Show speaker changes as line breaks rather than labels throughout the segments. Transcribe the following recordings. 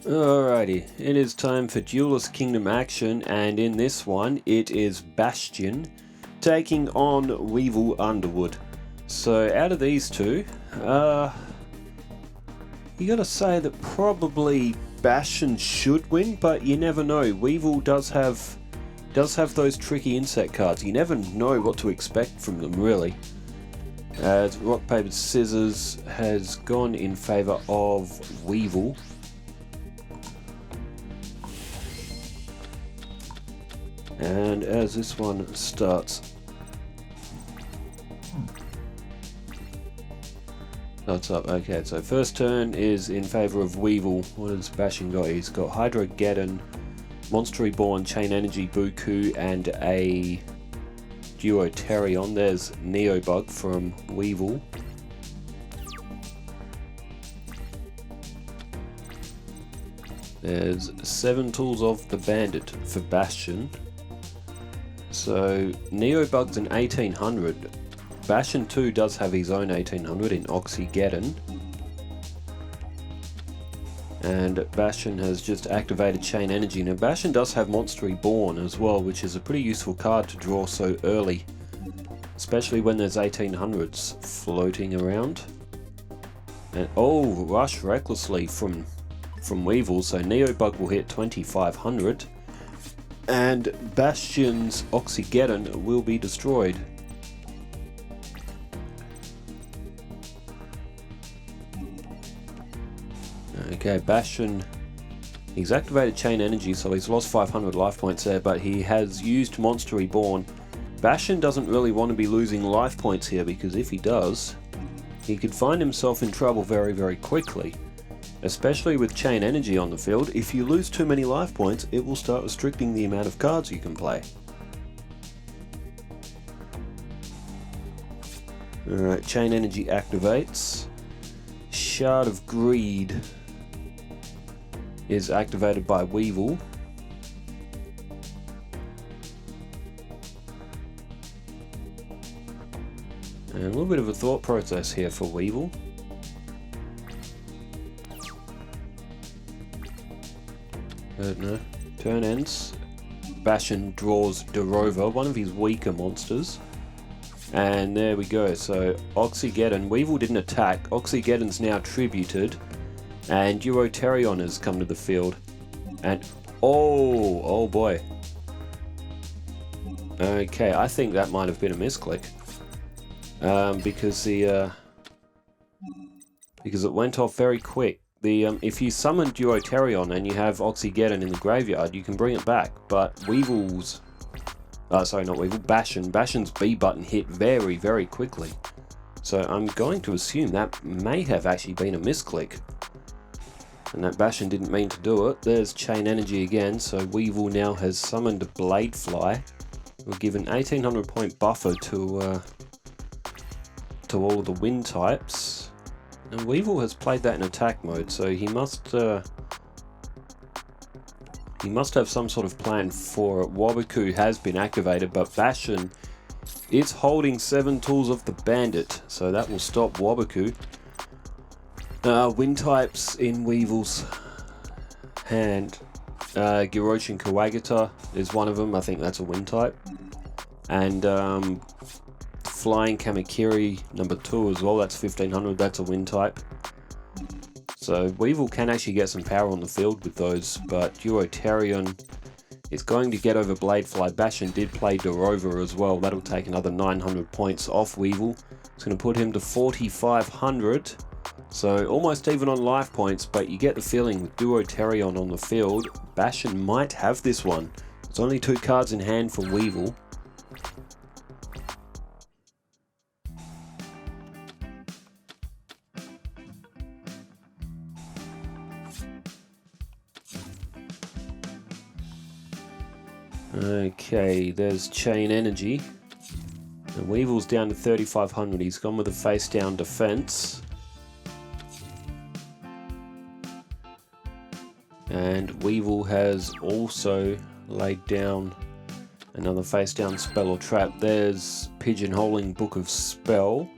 Alrighty, it is time for Duelist Kingdom action, and in this one it is Bastion taking on Weevil Underwood. So out of these two, you gotta say that probably Bastion should win, but you never know. Weevil does have those tricky insect cards. You never know what to expect from them, really. As Rock, Paper, Scissors has gone in favour of Weevil. And as this one starts up, okay, so first turn is in favour of Weevil. What has Bastion got? He's got Hydrogeddon, Monster Reborn, Chain Energy, Buku, and a Duo-Terion. There's Neobug from Weevil. There's 7 Tools of the Bandit for Bastion. So Neobug's an 1800. Bastion 2 does have his own 1800 in Oxygeddon. And Bastion has just activated Chain Energy. Now Bastion does have Monster Reborn as well, which is a pretty useful card to draw so early, especially when there's 1800s floating around. And oh, Rush Recklessly from Weevil, so Neobug will hit 2500. And Bastion's Oxygeddon will be destroyed. Okay, Bastion, he's activated Chain Energy, so he's lost 500 life points there, but he has used Monster Reborn. Bastion doesn't really want to be losing life points here, because if he does, he could find himself in trouble very, very quickly. Especially with Chain Energy on the field, if you lose too many life points, it will start restricting the amount of cards you can play. Alright, Chain Energy activates. Shard of Greed is activated by Weevil. And a little bit of a thought process here for Weevil. No. Turn ends. Bastion draws Durova, one of his weaker monsters. And there we go. So Oxygeddon. Weevil didn't attack. Oxygeddon's now tributed. And Duo-Terion has come to the field. And oh boy. Okay, I think that might have been a misclick. Because it went off very quick. If you summon Duo-Terion and you have Oxygeddon in the graveyard, you can bring it back, but Bastion's B button hit very, very quickly. So I'm going to assume that may have actually been a misclick, and that Bastion didn't mean to do it. There's Chain Energy again, so Weevil now has summoned Bladefly. We're given 1800 point buffer to all of the wind types. And Weevil has played that in attack mode, so he must have some sort of plan for it. Waboku has been activated, but Bastion is holding 7 Tools of the Bandit, so that will stop Waboku. Wind types in Weevil's hand. Girochin Kawagata is one of them. I think that's a wind type. And Flying Kamakiri number 2 as well, that's 1500, that's a wind type. So Weevil can actually get some power on the field with those, but Duo-Terion is going to get over Bladefly. Bastion did play Durova as well, that'll take another 900 points off Weevil. It's going to put him to 4500, so almost even on life points, but you get the feeling with Duo-Terion on the field, Bastion might have this one. There's only 2 cards in hand for Weevil. Okay, there's Chain Energy. And Weevil's down to 3500. He's gone with a face down defense. And Weevil has also laid down another face down spell or trap. There's Pigeonholing Book of Spell.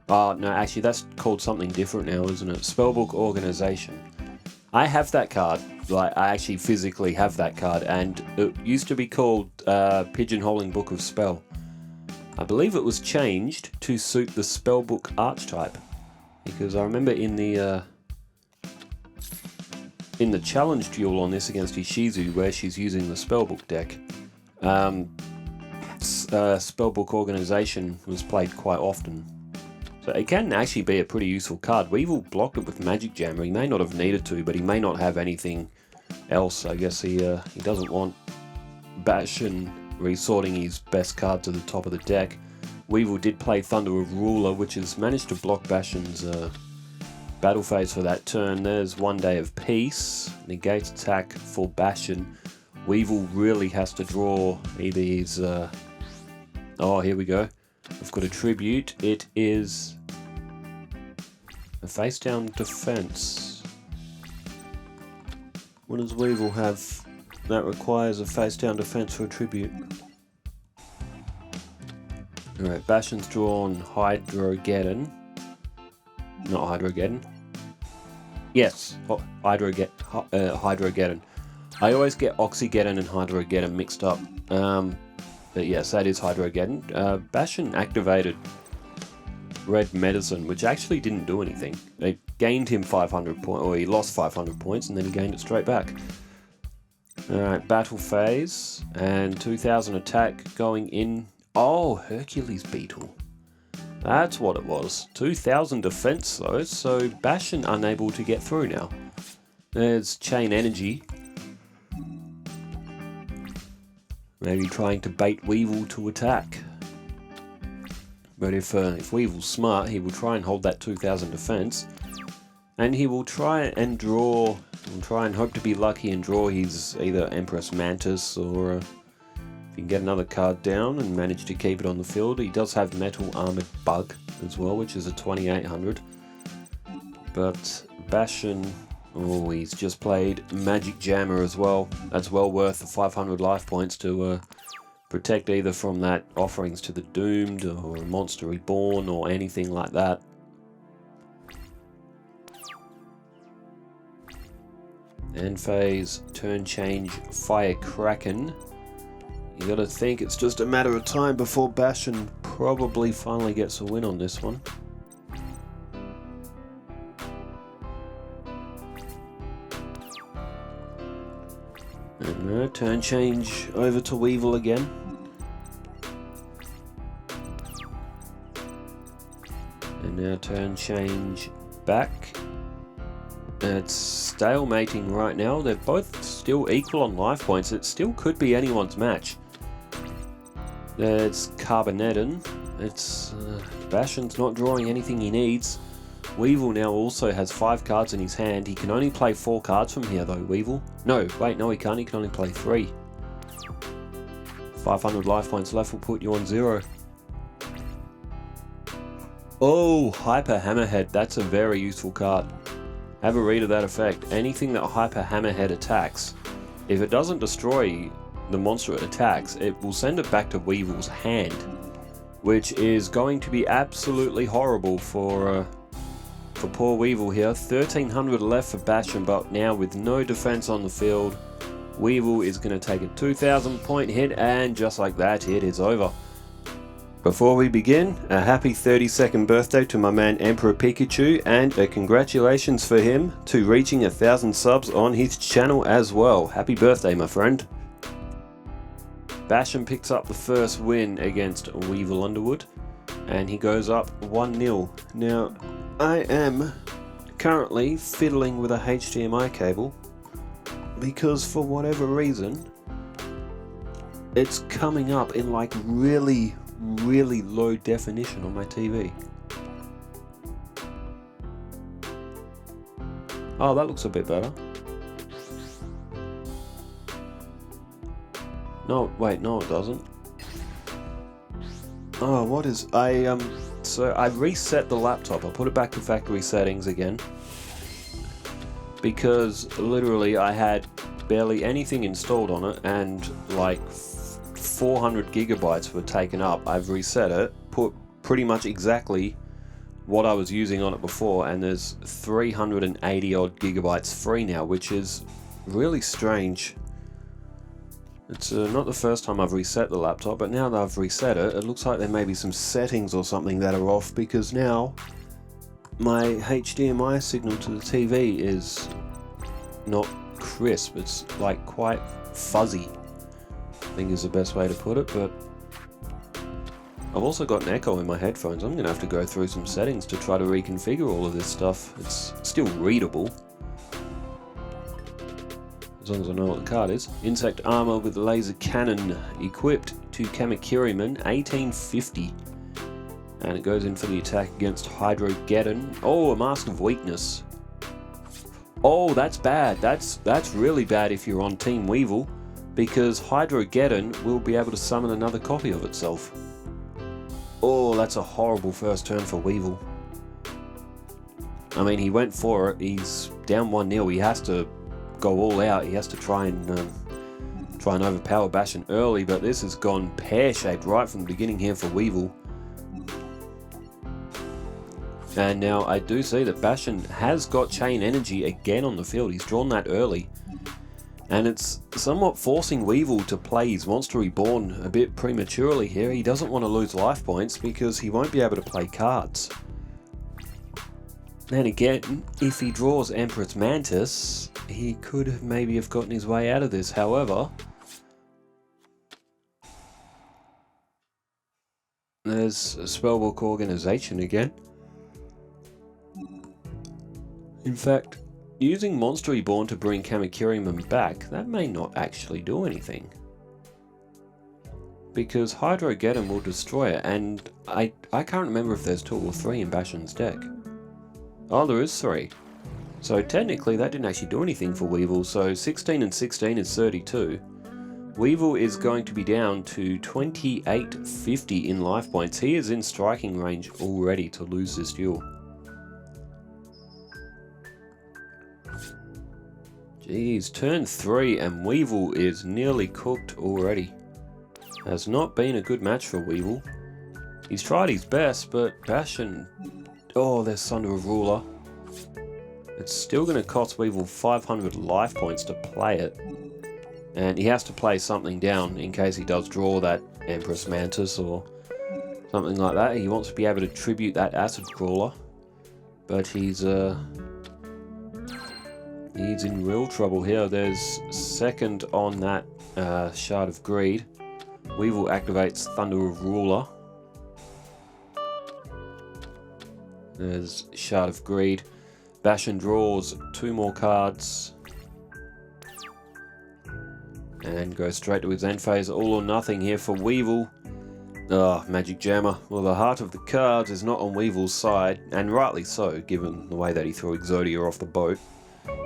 No, actually that's called something different now, isn't it? Spellbook Organization. I have that card. Like, I actually physically have that card, and it used to be called Pigeonholing Book of Spell. I believe it was changed to suit the Spellbook archetype, because I remember in the challenge duel on this against Ishizu, where she's using the Spellbook deck, Spellbook Organization was played quite often. So it can actually be a pretty useful card. Weevil blocked it with Magic Jammer. He may not have needed to, but he may not have anything else. I guess he doesn't want Bastion resorting his best card to the top of the deck. Weevil did play Thunder of Ruler, which has managed to block Bastion's battle phase for that turn. There's One Day of Peace, negates attack for Bastion. Weevil really has to draw either his... oh, here we go. I've got a tribute. It is a face-down defense. What does Weevil have that requires a face-down defense for a tribute? Alright, Bastion's drawn Hydrogeddon. Not Hydrogeddon. Yes, Hydrogeddon. I always get Oxygeddon and Hydrogeddon mixed up. But yes, that is Hydrogeddon. Bastion activated Red Medicine, which actually didn't do anything. It gained him 500 points, or he lost 500 points, and then he gained it straight back. Alright, battle phase, and 2000 attack going in. Oh, Hercules Beetle. That's what it was. 2000 defense though, so Bastion unable to get through now. There's Chain Energy. Maybe trying to bait Weevil to attack. But if Weevil's smart, he will try and hold that 2000 defense. And he will try and draw, try and hope to be lucky and draw his either Empress Mantis, or if he can get another card down and manage to keep it on the field. He does have Metal Armored Bug as well, which is a 2800. But Bastion... oh, he's just played Magic Jammer as well. That's well worth the 500 life points to protect either from that Offerings to the Doomed, or a Monster Reborn, or anything like that. End phase, turn change, Fire Kraken. You gotta think it's just a matter of time before Bastion probably finally gets a win on this one. And turn change over to Weevil again. And now turn change back. It's stalemating right now. They're both still equal on life points. It still could be anyone's match. It's Carboneddon. It's Bastion's not drawing anything he needs. Weevil now also has 5 cards in his hand. He can only play 4 cards from here though, Weevil. No, wait, no he can't. He can only play 3. 500 life points left will put you on 0. Oh, Hyper Hammerhead. That's a very useful card. Have a read of that effect. Anything that Hyper Hammerhead attacks, if it doesn't destroy the monster it attacks, it will send it back to Weevil's hand, which is going to be absolutely horrible for poor Weevil here. 1300 left for Bastion, but now with no defense on the field, Weevil is going to take a 2000 point hit, and just like that, it is over. Before we begin, a happy 32nd birthday to my man Emperor Pikachu, and a congratulations for him to reaching 1000 subs on his channel as well. Happy birthday, my friend. Bastion picks up the first win against Weevil Underwood, and he goes up 1-0. Now, I am currently fiddling with a HDMI cable because for whatever reason it's coming up in like really low definition on my TV. Oh, that looks a bit better. No, wait, no it doesn't. Oh, what is... So I reset the laptop. I put it back to factory settings again, because literally I had barely anything installed on it, and like 400 gigabytes were taken up. I've reset it, put pretty much exactly what I was using on it before, and there's 380 odd gigabytes free now, which is really strange. It's not the first time I've reset the laptop, but now that I've reset it, it looks like there may be some settings or something that are off, because now my HDMI signal to the TV is not crisp. It's like quite fuzzy, I think is the best way to put it. But I've also got an echo in my headphones. I'm going to have to go through some settings to try to reconfigure all of this stuff. It's still readable, as long as I know what the card is. Insect armor with laser cannon equipped to Kamakiriman, 1850. And it goes in for the attack against Hydrogeddon. Oh, a Mask of Weakness. Oh, that's bad. That's really bad if you're on Team Weevil, because Hydrogeddon will be able to summon another copy of itself. Oh, that's a horrible first turn for Weevil. I mean, he went for it. He's down 1-0. He has to go all out. He has to try and overpower Bastion early, but this has gone pear-shaped right from the beginning here for Weevil. And now I do see that Bastion has got Chain Energy again on the field. He's drawn that early. And it's somewhat forcing Weevil to play his Monster Reborn a bit prematurely here. He doesn't want to lose life points because he won't be able to play cards. Then again, if he draws Empress Mantis, he could maybe have gotten his way out of this. However, there's a Spellbook Organization again. In fact, using Monster Reborn to bring Kamakiriman back, that may not actually do anything, because Hydrogeddon will destroy it, and I can't remember if there's 2 or 3 in Bastion's deck. Oh, there is 3. So technically that didn't actually do anything for Weevil, so 16 and 16 is 32. Weevil is going to be down to 2850 in life points. He is in striking range already to lose this duel. Jeez, turn 3 and Weevil is nearly cooked already. Has not been a good match for Weevil. He's tried his best, but Bastion... Oh, there's Sunder of Ruler. It's still going to cost Weevil 500 life points to play it. And he has to play something down in case he does draw that Empress Mantis or something like that. He wants to be able to tribute that Acid Crawler. But he's in real trouble here. There's second on that Shard of Greed. Weevil activates Thunder of Ruler. There's Shard of Greed. Bastion draws 2 more cards. And goes straight to his end phase. All or nothing here for Weevil. Ah, Magic Jammer. Well, the heart of the cards is not on Weevil's side, and rightly so, given the way that he threw Exodia off the boat.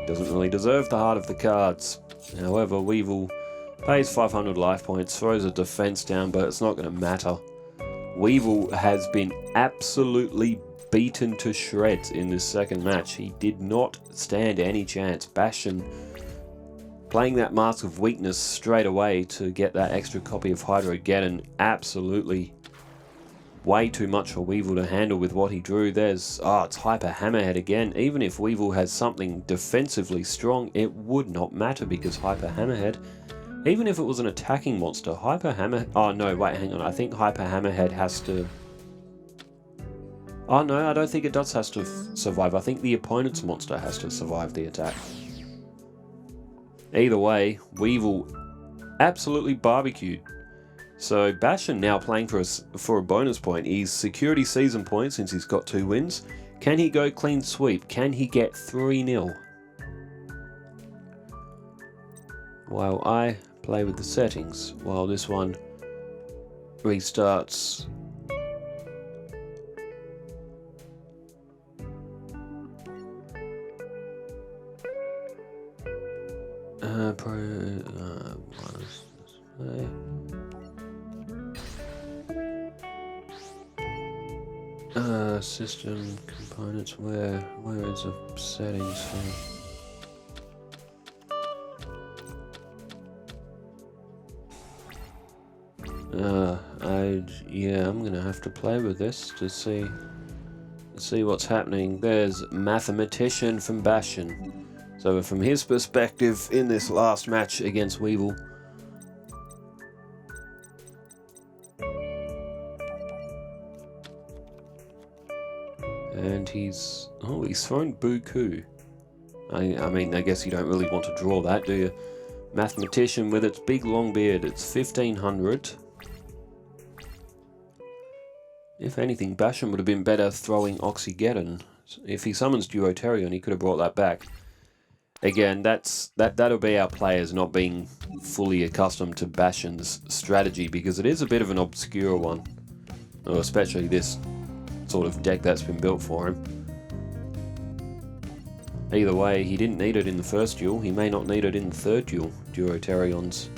Doesn't really deserve the heart of the cards. However, Weevil pays 500 life points, throws a defense down, but it's not going to matter. Weevil has been absolutely beaten to shreds in this second match. He did not stand any chance. Bastion playing that Mask of Weakness straight away to get that extra copy of Hydrogeddon, absolutely way too much for Weevil to handle with what he drew. There's, it's Hyper Hammerhead again. Even if Weevil has something defensively strong, it would not matter, because Hyper Hammerhead, even if it was an attacking monster, Hyper Hammer... Oh no, wait, hang on. I think Hyper Hammerhead has to... Oh no, I don't think it does have to survive. I think the opponent's monster has to survive the attack. Either way, Weevil absolutely barbecued. So Bastion now playing for a bonus point. He's security season point since he's got 2 wins. Can he go clean sweep? Can he get 3-0? While I play with the settings, while this one restarts. System components, where is the settings for? Yeah, I'm gonna have to play with this to see Let's see what's happening. There's Mathematician from Bastion. So from his perspective in this last match against Weevil, and he's thrown Buku. I mean, I guess you don't really want to draw that, do you? Mathematician with its big long beard, it's 1500. If anything, Bastion would have been better throwing Oxygeddon. If he summons Duotarion, he could have brought that back. Again, that'll be our players not being fully accustomed to Bastion's strategy, because it is a bit of an obscure one. Or especially this sort of deck that's been built for him. Either way, he didn't need it in the first duel, he may not need it in the third duel, Duotarion's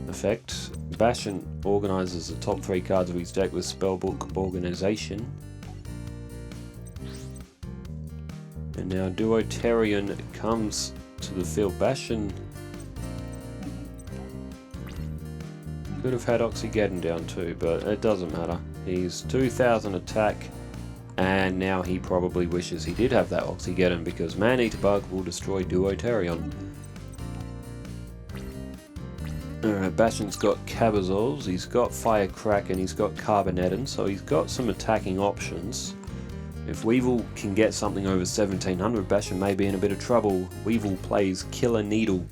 effect. Bastion organises the top 3 cards of his deck with Spellbook Organization. And now Duotarion comes to the field. Bastion could have had Oxygeddon down too, but it doesn't matter. He's 2000 attack, and now he probably wishes he did have that Oxygeddon, because Man-Eater Bug will destroy Duotarion. Alright, Bastion's got Cabazols, he's got Firecracker, he's got Carboneddon, so he's got some attacking options. If Weevil can get something over 1700, Bastion may be in a bit of trouble. Weevil plays Killer Needle,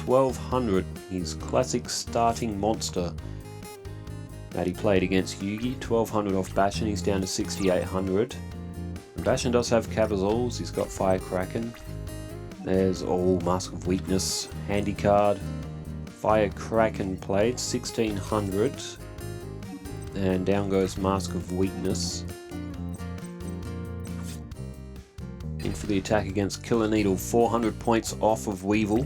1200, his classic starting monster that he played against Yugi. 1200 off Bastion, he's down to 6800. And Bastion does have Cabazols, he's got Firecracker. There's Mask of Weakness, handy card. Firecracker played, 1600. And down goes Mask of Weakness. In for the attack against Killer Needle, 400 points off of Weevil.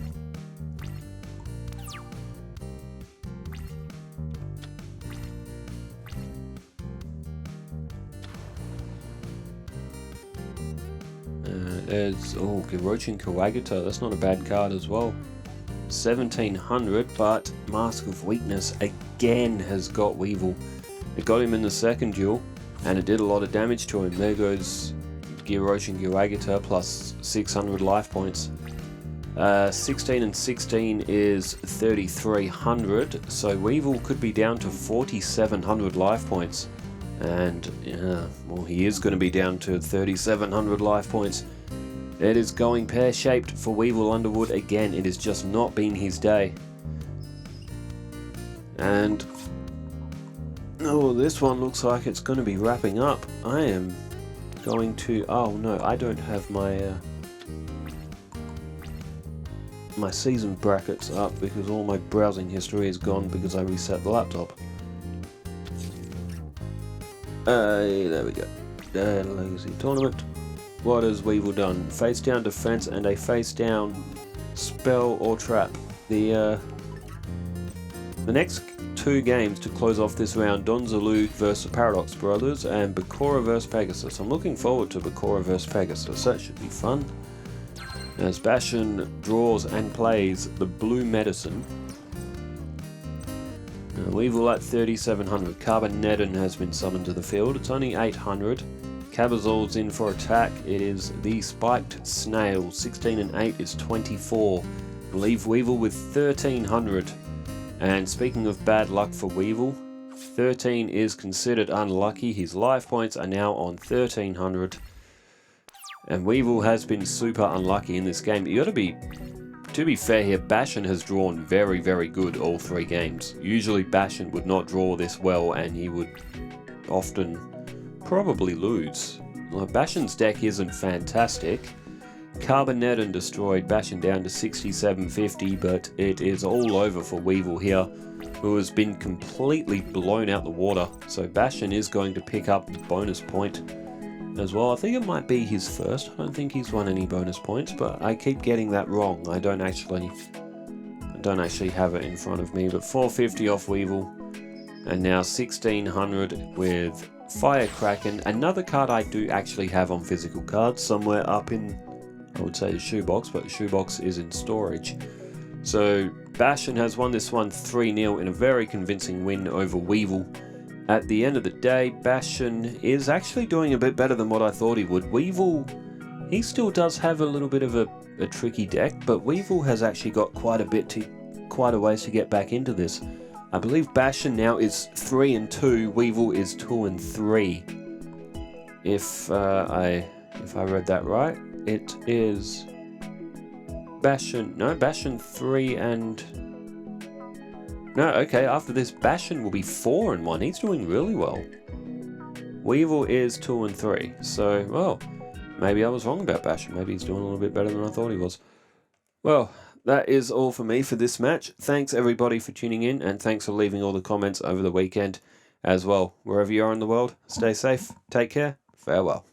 There's Girochin Kawagata, that's not a bad card as well. 1700, but Mask of Weakness again has got Weevil. It got him in the second duel, and it did a lot of damage to him. There goes Girochin Kawagata plus 600 life points. 16 and 16 is 3300, so Weevil could be down to 4700 life points. And, well, he is going to be down to 3700 life points. It is going pear-shaped for Weevil Underwood again. It has just not been his day. And this one looks like it's going to be wrapping up. I am going to... Oh no, I don't have my my season brackets up because all my browsing history is gone because I reset the laptop. There we go. Legacy Tournament. What has Weevil done? Face down defense and a face down spell or trap. The next 2 games to close off this round, Donzalug vs Paradox Brothers and Bakura vs Pegasus. I'm looking forward to Bakura vs Pegasus, that should be fun. As Bastion draws and plays the Blue Medicine. Weevil at 3700. Carboneddon has been summoned to the field. It's only 800. Cabazol's in for attack. It is the Spiked Snail. 16 and 8 is 24. Leave Weevil with 1300. And speaking of bad luck for Weevil, 13 is considered unlucky. His life points are now on 1300. And Weevil has been super unlucky in this game. To be fair here, Bastion has drawn very, very good all 3 games. Usually Bastion would not draw this well and he would often probably lose. Well, Bastion's deck isn't fantastic. Carboneddon destroyed Bastion down to 6750, but it is all over for Weevil here, who has been completely blown out the water. So Bastion is going to pick up the bonus point as well. I think it might be his first. I don't think he's won any bonus points, but I keep getting that wrong. I don't actually have it in front of me, but 450 off Weevil, and now 1600 with Firecracker. Another card I do actually have on physical cards somewhere up in, I would say, the shoebox, but the shoebox is in storage. So Bastion has won this one 3-0 in a very convincing win over Weevil. at the end of the day, Bastion is actually doing a bit better than what I thought he would. Weevil, he still does have a little bit of a tricky deck, but Weevil has actually got quite a ways to get back into this. I believe Bastion now is 3-2, Weevil is 2-3. If I read that right, it is Bastion 3 and... No, okay, after this, Bastion will be 4-1. He's doing really well. Weevil is 2-3. So, well, maybe I was wrong about Bastion. Maybe he's doing a little bit better than I thought he was. Well, that is all for me for this match. Thanks, everybody, for tuning in, and thanks for leaving all the comments over the weekend as well. Wherever you are in the world, stay safe, take care, farewell.